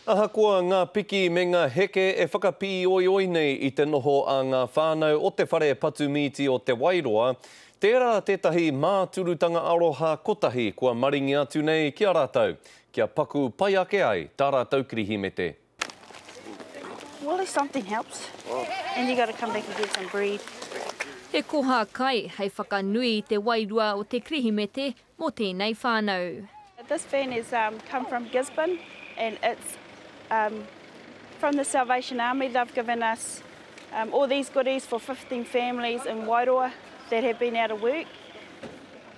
Ahakoa ngā piki me ngā heke e whakapii oi nei I te noho a ngā whānau o te whare patumiti o te Wairoa. Tērā tētahi māturutanga aroha kotahi kua maringi atu nei ki a rātou. Kia paku pai ake ai, tā rātou kirihimete. Well, at least something helps. And you got to come back and get some bread. He koha kai hei whakanui te Wairua o te kirihimete mo tēnei whānau. This van has come from Gisborne and it's from the Salvation Army. They've given us all these goodies for 15 families in Wairoa that have been out of work.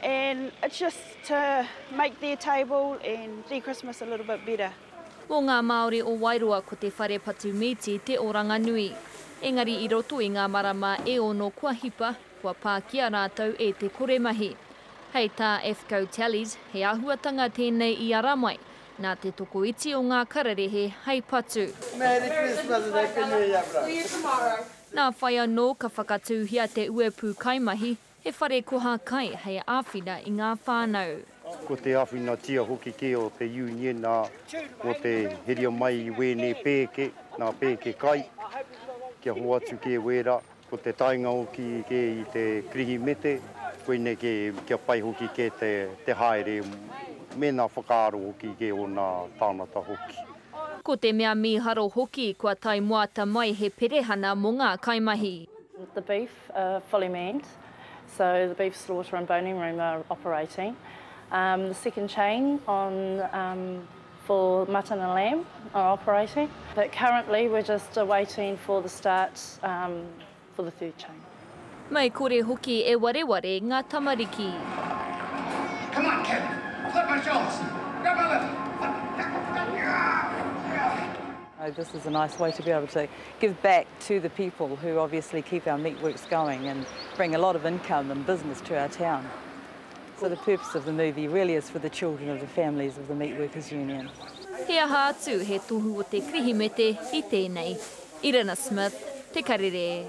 And it's just to make their table and their Christmas a little bit better. Mō ngā Māori o Wairoa ko te whare patumiti te oranga nui. Engari I roto I ngā marama e ono kua hipa, kua pākia rātou e te kore mahi. Hei tā FCO Tallies, he ahuatanga tēnei I a ramai, nā te toko iti o ngā kararehe hei patu. Merry Christmas and Happy New Year, bro. See you tomorrow. Nā whai anō ka whakatūhia te uepu kaimahi, he whare koha kai hei āwhina I ngā whānau. Ko te āwhina tia hoki ke o te union o te heria mai I wēne pēke, nā pēke kai. Kia hoatu ke wera, ko te tainga hoki ke I te kirihimete, koine kia pai hoki ke te haere, me nā whakaaro hoki ke o nā tānata hoki. Ko te mea miharo hoki kua tai moata mai he perehana mo ngā kaimahi. The beef fully manned, so the beef slaughter and boning room are operating. The second chain on for mutton and lamb are operating, but currently we're just waiting for the start for the third chain. Mai kore hoki e wareware ngā tamariki. Come on, Kevin. Flip my shoulders. Grab my lip. This is a nice way to be able to give back to the people who obviously keep our meatworks going and bring a lot of income and business to our town. So the purpose of the movie really is for the children of the families of the Meatworkers Union. He aha atu he tohu o te kirihimete I tēnei. Irina Smith, Te Karere.